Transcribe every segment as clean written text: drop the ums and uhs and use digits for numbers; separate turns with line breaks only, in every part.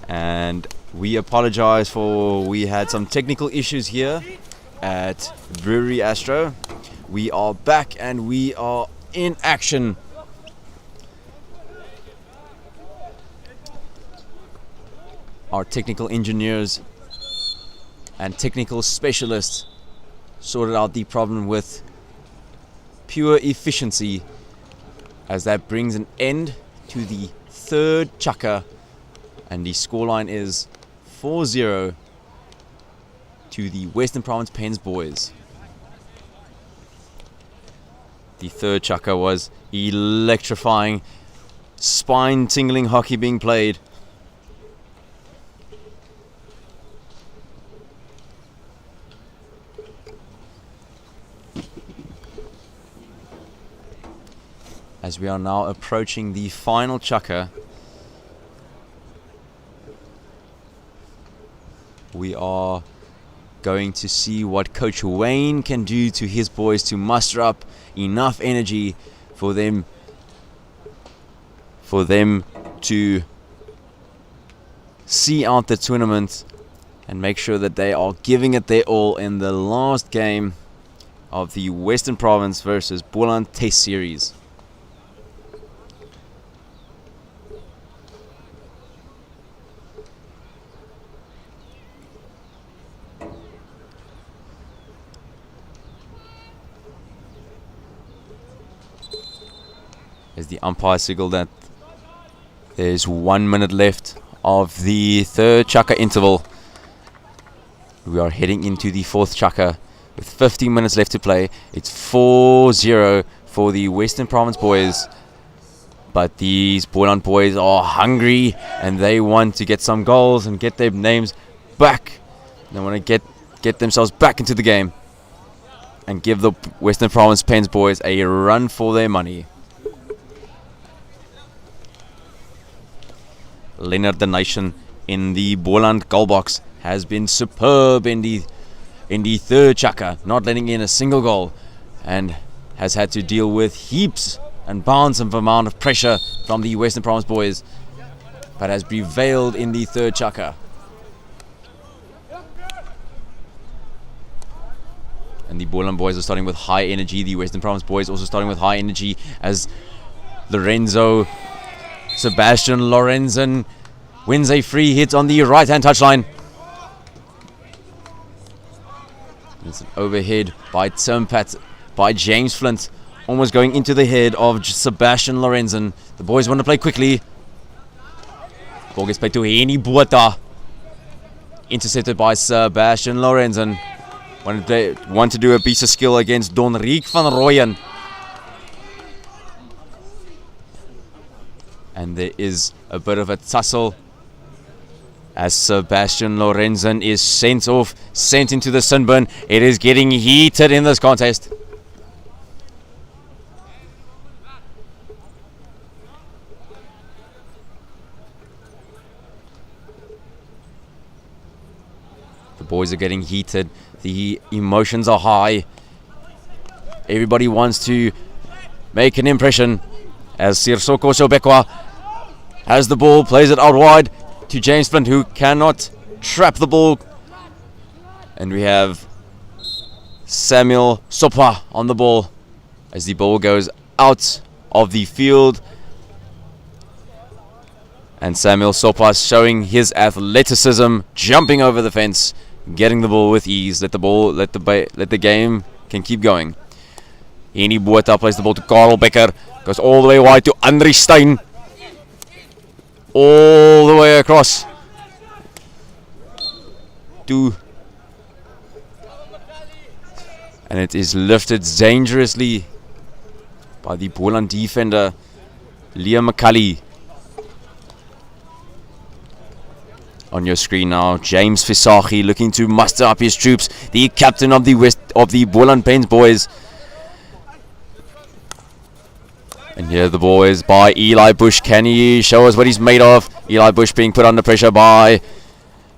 And we apologize we had some technical issues here at Brewery Astro. We are back and we are in action. Our technical engineers and technical specialists sorted out the problem with pure efficiency, as that brings an end to the third chaka, and the scoreline is 4-0 to the Western Province Pens boys. The third chaka was electrifying, spine-tingling hockey being played. As we are now approaching the final chaka, we are going to see what Coach Wayne can do to his boys to muster up enough energy for them to see out the tournament and make sure that they are giving it their all in the last game of the Western Province versus Boland Test Series. As the umpire signaled that there's 1 minute left of the third chaka interval. We are heading into the fourth chaka with 15 minutes left to play. It's 4-0 for the Western Province boys. But these Boland boys are hungry and they want to get some goals and get their names back. They want to get themselves back into the game and give the Western Province Pens boys a run for their money. Leonard the Nation in the Boland goal box has been superb in the third chaka, not letting in a single goal, and has had to deal with heaps and bounds of amount of pressure from the Western Province boys, but has prevailed in the third chaka. And the Boland boys are starting with high energy. The Western Province boys also starting with high energy, as Sebastian Lorenzen wins a free hit on the right-hand touchline. It's an overhead by James Flint, almost going into the head of Sebastian Lorenzen. The boys want to play quickly. Ball gets played to Henny Botha. Intercepted by Sebastian Lorenzen. Want to do a piece of skill against Don Riek van Rooyen. And there is a bit of a tussle as Sebastian Lorenzen is sent into the sin bin. It is getting heated in this contest. The boys are getting heated. The emotions are high. Everybody wants to make an impression, as Sirsoko Sobekwa has the ball, plays it out wide to James Flint, who cannot trap the ball. And we have Samuel Sopa on the ball as the ball goes out of the field. And Samuel Sopa showing his athleticism, jumping over the fence, getting the ball with ease. Let the game can keep going. Henny Botha plays the ball to Karl Becker. Goes all the way wide to Andri Stein. All the way across to, and it is lifted dangerously by the Boland defender Liam McCully. On your screen now, James Visagie looking to muster up his troops, the captain of the Boland Pens boys. And here the ball is by Eli Bush. Can he show us what he's made of? Eli Bush being put under pressure by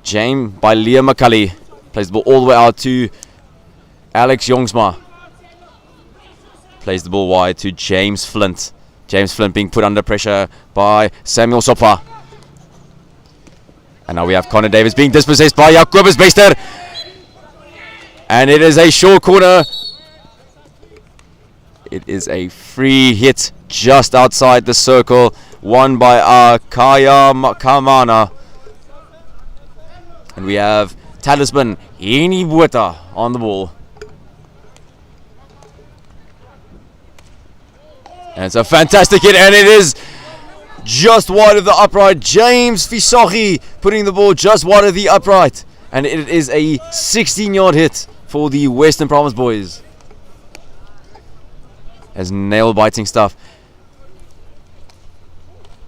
Liam McCully. Plays the ball all the way out to Alex Jongsma. Plays the ball wide to James Flint. James Flint being put under pressure by Samuel Sopa. And now we have Connor Davis being dispossessed by Jacobus Bester. And it is a short corner. It is a free hit just outside the circle, won by Kaya Kamana. And we have Talisman Heni Bueta on the ball. And it's a fantastic hit, and it is just wide of the upright. James Fisogi putting the ball just wide of the upright. And it is a 16-yard hit for the Western Province boys. As nail-biting stuff.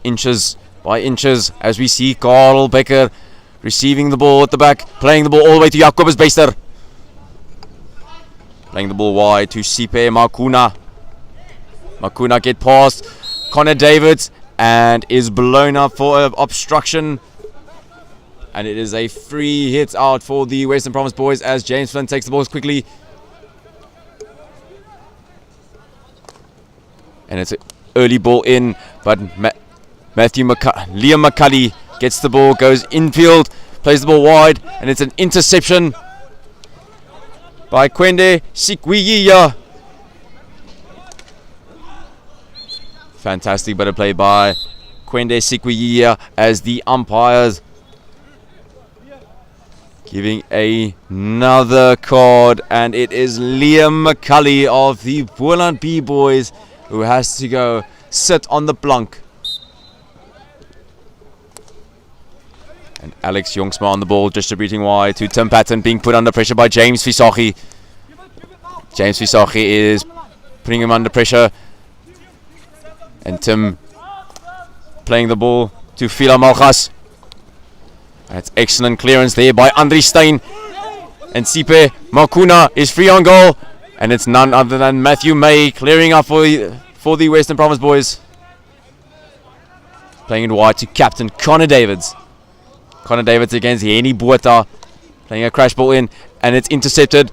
Inches by inches as we see Karl Becker receiving the ball at the back, playing the ball all the way to Jacobus Bester. Playing the ball wide to Sipe Makuna. Makuna get past Connor Davids and is blown up for obstruction. And it is a free hit out for the Western Province boys as James Flynn takes the balls quickly. And it's an early ball in, but Liam McCully gets the ball, goes infield, plays the ball wide, and it's an interception by Kwende Sikwiyiya. Fantastic bit of play by Kwende Sikwiyiya as the umpires giving another card, and it is Liam McCully of the Boland B boys who has to go sit on the blank. And Alex Jongsma on the ball, distributing wide to Tim Patton, being put under pressure by James Fisogi. James Fisogi is putting him under pressure. And Tim playing the ball to Fila Malchas. That's excellent clearance there by Andri Stein. And Sipe Makuna is free on goal. And it's none other than Matthew May clearing up for the Western Province boys. Playing it wide to captain Connor Davids. Connor Davids against Heni Bueta. Playing a crash ball in. And it's intercepted.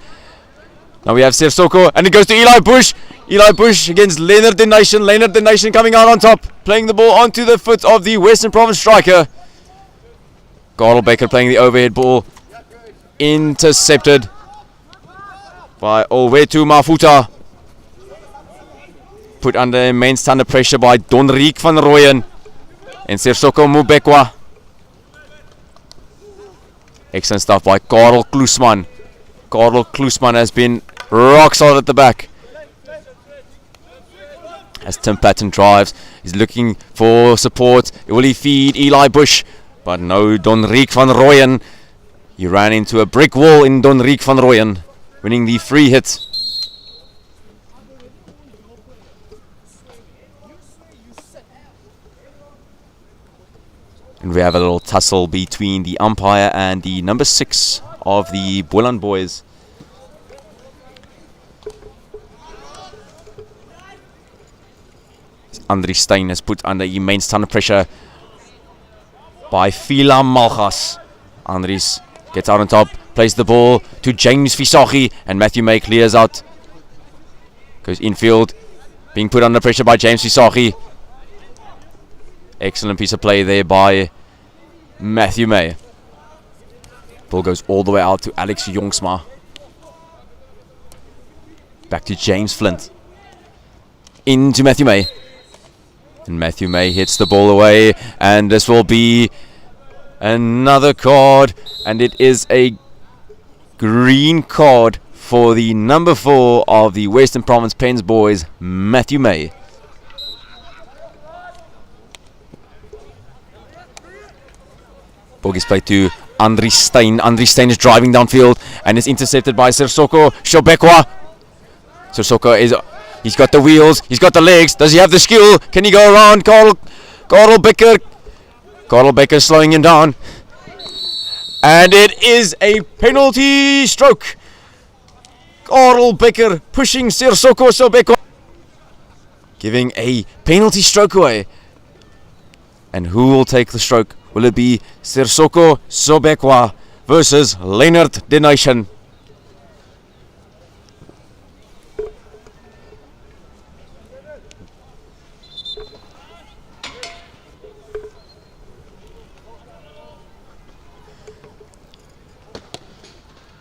Now we have Sef Soko. And it goes to Eli Bush. Eli Bush against Leonard the Nation. Leonard the Nation coming out on top. Playing the ball onto the foot of the Western Province striker. Gardel Becker playing the overhead ball. Intercepted by Owetu Mafuta. Put under immense ton of pressure by Donriek van Rooyen. And Sersoko Mubekwa. Excellent stuff by Karel Kloesman. Karel Kloesman has been rock solid at the back. As Tim Patton drives, he's looking for support. Will he feed Eli Bush? But no, Donriek van Rooyen. He ran into a brick wall in Donriek van Rooyen, winning the free hit. And we have a little tussle between the umpire and the number 6 of the Boland boys. Andri Stein is put under immense ton of pressure by Fila Malchas. Andries gets out on top, plays the ball to James Fisogi, and Matthew May clears out. Goes infield, being put under pressure by James Fisogi. Excellent piece of play there by Matthew May. Ball goes all the way out to Alex Jongsma. Back to James Flint. Into Matthew May. And Matthew May hits the ball away, and this will be another card, and it is a green card for the number 4 of the Western Province Pens boys, Matthew May. Ball gets played to Andri Stein. Andri Stein is driving downfield and is intercepted by Sersoko Shobekwa. Sersoko is... He's got the wheels, he's got the legs, does he have the skill? Can he go around? Karl Becker. Karl Becker slowing him down. And it is a penalty stroke. Karl Becker pushing Sersoko Sobekwa, giving a penalty stroke away. And who will take the stroke? Will it be Sersoko Sobekwa versus Leonard the Nation?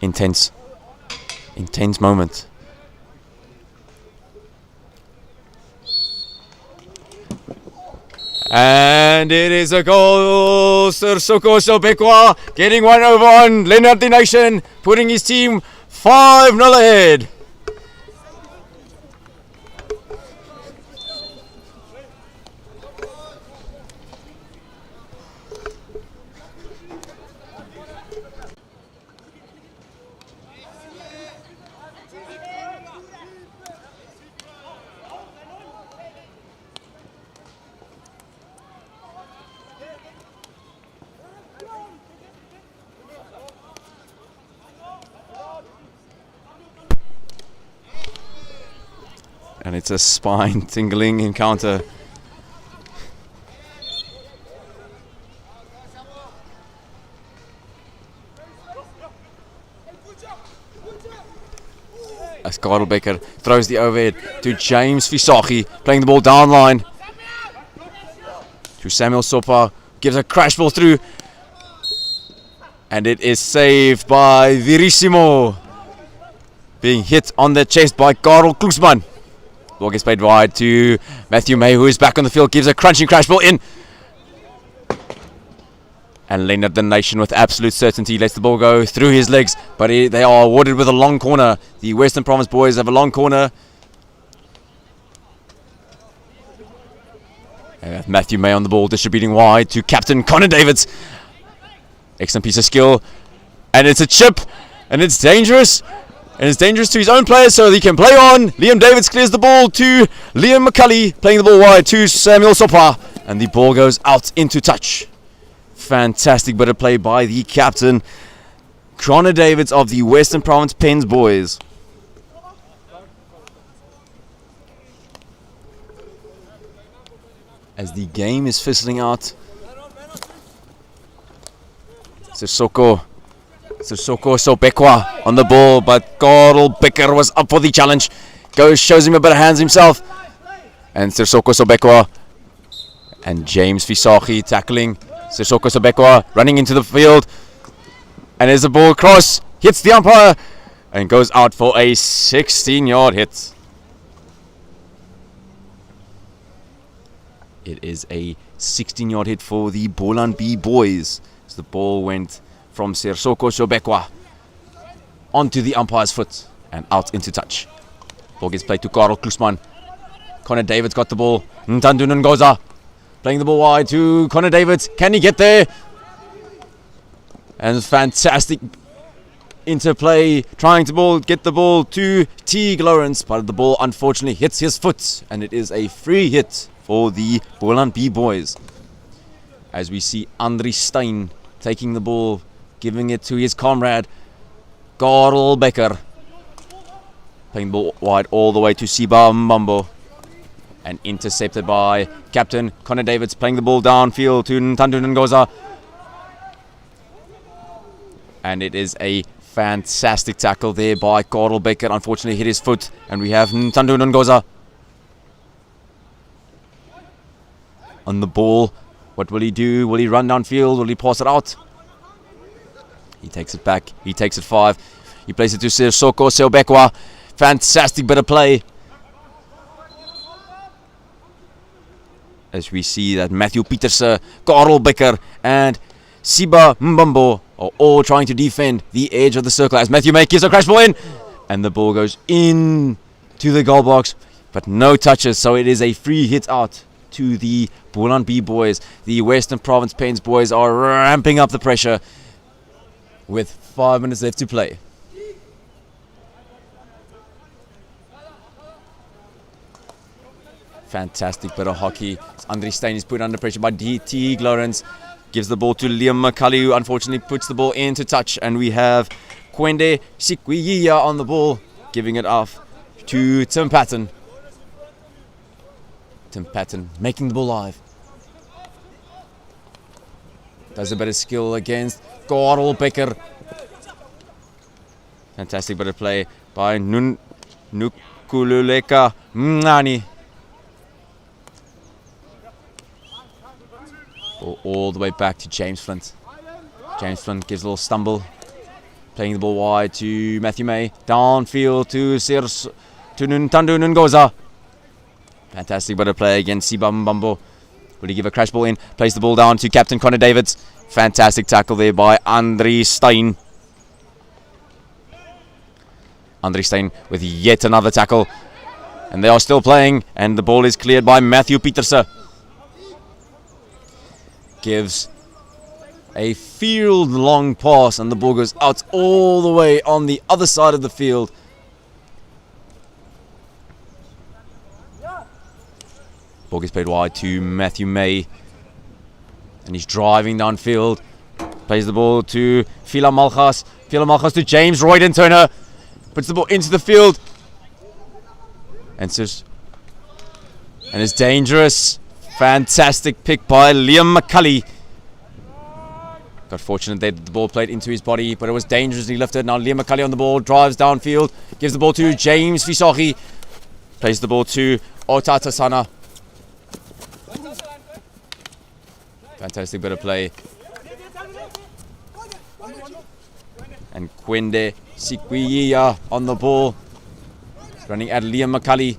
Intense moment. And it is a goal. Sissoko Sobekwa getting one over on Leonard the Nation, putting his team 5-0 ahead. And it's a spine-tingling encounter. As Karelbecker throws the overhead to James Visagie, playing the ball down line. To Samuel Sopa, gives a crash ball through. And it is saved by Virissimo. Being hit on the chest by Karel Kloesman. Ball gets played wide to Matthew May, who is back on the field, gives a crunching crash ball in. And Leonard the Nation with absolute certainty lets the ball go through his legs, but they are awarded with a long corner. The Western Province boys have a long corner. And Matthew May on the ball, distributing wide to captain Connor Davids. Excellent piece of skill. And it's a chip, and it's dangerous. And it's dangerous to his own players, so he can play on. Liam Davids clears the ball to Liam McCulley, playing the ball wide to Samuel Sopa. And the ball goes out into touch. Fantastic bit of play by the captain, Connor Davids of the Western Province Pens boys. As the game is fizzling out, Sissoko Sobekwa on the ball, but Karelbecker was up for the challenge. Shows him a bit of hands himself. And Sissoko Sobekwa and James Visagie tackling. Sissoko Sobekwa running into the field. And as the ball cross, hits the umpire and goes out for a 16-yard hit. It is a 16-yard hit for the Boland B boys. As the ball went from Sissoko Sobekwa onto the umpire's foot and out into touch. Ball gets played to Karel Kloesman. Connor Davids got the ball. Ntando Ngoza playing the ball wide to Connor Davids. Can he get there? And fantastic interplay, trying to get the ball to Teague Lawrence, but the ball unfortunately hits his foot, and it is a free hit for the Boland B boys. As we see Andri Stein taking the ball, giving it to his comrade, Karelbecker. Playing the ball wide all the way to Siba Mbambo. And intercepted by captain Connor Davids, playing the ball downfield to Ntando Ngoza. And it is a fantastic tackle there by Karelbecker. Unfortunately hit his foot, and we have Ntando Ngoza on the ball. What will he do? Will he run downfield? Will he pass it out? He takes it back. He takes it 5. He plays it to Sissoko Sobekwa. Fantastic bit of play. As we see that Matthew Pieterse, Karelbecker and Siba Mbambo are all trying to defend the edge of the circle. As Matthew May gives a crash ball in. And the ball goes in to the goal box. But no touches. So it is a free hit out to the Boland B boys. The Western Province Pens boys are ramping up the pressure with 5 minutes left to play. Fantastic bit of hockey. Andri Stein is put under pressure by Teague Lawrence. Gives the ball to Liam McCulley, who unfortunately puts the ball into touch. And we have Kwende Sikwiyiya on the ball, giving it off to Tim Patton. Tim Patton making the ball live. Does a bit of skill against Karelbecker. Fantastic bit of play by Nukululeka Mngani. All the way back to James Flint. James Flint gives a little stumble. Playing the ball wide to Matthew May. Downfield to Ntando Ngoza. Fantastic bit of play against Sibam Bambo. Will he give a crash ball in? Plays the ball down to Captain Connor Davids. Fantastic tackle there by Andri Stein. Andri Stein with yet another tackle. And they are still playing. And the ball is cleared by Matthew Petersen. Gives a field long pass. And the ball goes out all the way on the other side of the field. Ball gets played wide to Matthew May. And he's driving downfield. Plays the ball to Fila Malchas. Fila Malchas to James Royden Turner. Puts the ball into the field. And it's dangerous. Fantastic pick by Liam McCulley. Got fortunate that the ball played into his body, but it was dangerously lifted. Now Liam McCulley on the ball. Drives downfield. Gives the ball to James Fisachi. Plays the ball to Otata Sana. Fantastic bit of play. And Kwende Sikwiya on the ball. Running at Liam McCulley.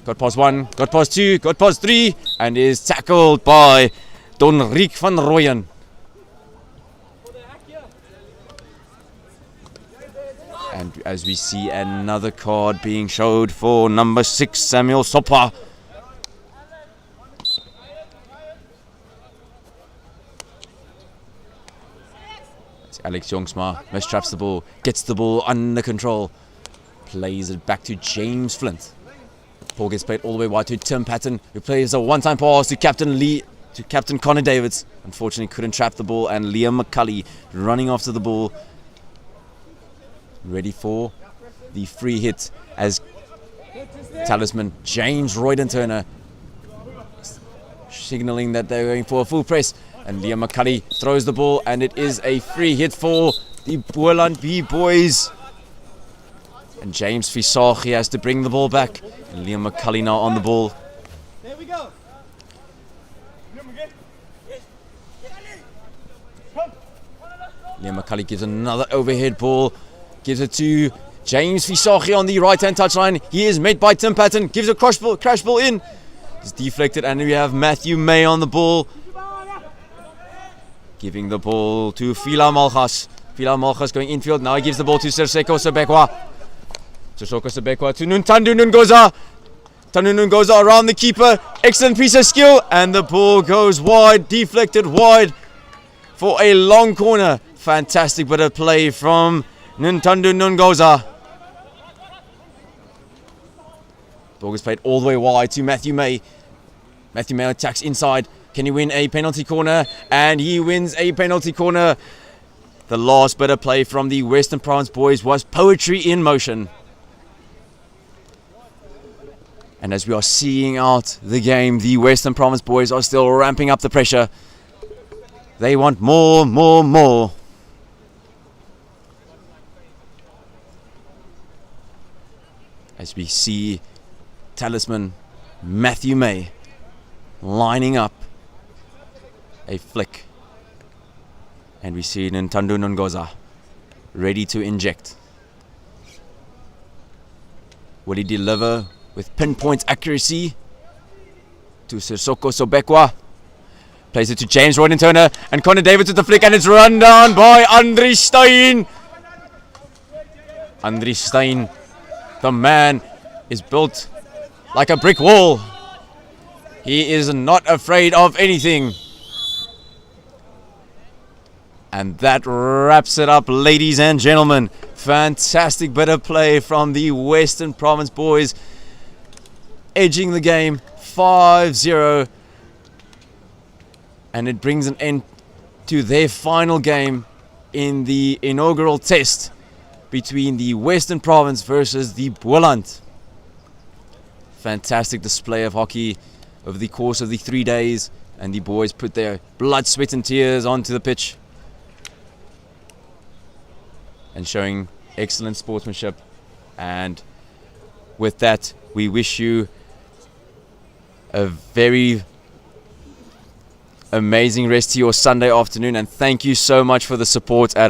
Got past 1, got past 2, got past 3. And is tackled by Donriek van Rooyen. And as we see another card being showed for number 6, Samuel Sopa. Alex Jongsma mistraps the ball, gets the ball under control, plays it back to James Flint. Ball gets played all the way wide to Tim Patton, who plays a one-time pass to Captain Connor Davids. Unfortunately, couldn't trap the ball, and Liam McCulley running after the ball, ready for the free hit as talisman James Royden Turner signaling that they're going for a full press. And Liam McCulley throws the ball, and it is a free hit for the Boland B-boys. And James Fisachi has to bring the ball back. And Liam McCulley now on the ball.
There we go.
Liam McCulley gives another overhead ball. Gives it to James Fisachi on the right-hand touchline. He is met by Tim Patton. Gives a crash ball in. It's deflected, and we have Matthew May on the ball. Giving the ball to Fila Malchas. Fila Malchas going infield. Now he gives the ball to Sisoko Sebekwa. Sisoko Sebekwa to Ntando Ngoza. Ntando Ngoza around the keeper. Excellent piece of skill. And the ball goes wide. Deflected wide for a long corner. Fantastic bit of play from Ntando Ngoza. Ball gets played all the way wide to Matthew May. Matthew May attacks inside. Can he win a penalty corner? And he wins a penalty corner. The last bit of play from the Western Province boys was poetry in motion. And as we are seeing out the game, the Western Province boys are still ramping up the pressure. They want more, more, more. As we see talisman Matthew May lining up a flick, and we see Ntando Ngoza ready to inject. Will he deliver with pinpoint accuracy to Sisoko Sobekwa? Plays it to James Royden Turner, and Connor Davids with the flick, and it's run down by Andri Stein. Andri Stein, the man is built like a brick wall. He is not afraid of anything. And that wraps it up, ladies and gentlemen. Fantastic bit of play from the Western Province boys, edging the game 5-0. And it brings an end to their final game in the inaugural test between the Western Province versus the Boland. Fantastic display of hockey over the course of the 3 days, and the boys put their blood, sweat and tears onto the pitch and showing excellent sportsmanship. And with that, we wish you a very amazing rest to your Sunday afternoon, and thank you so much for the support at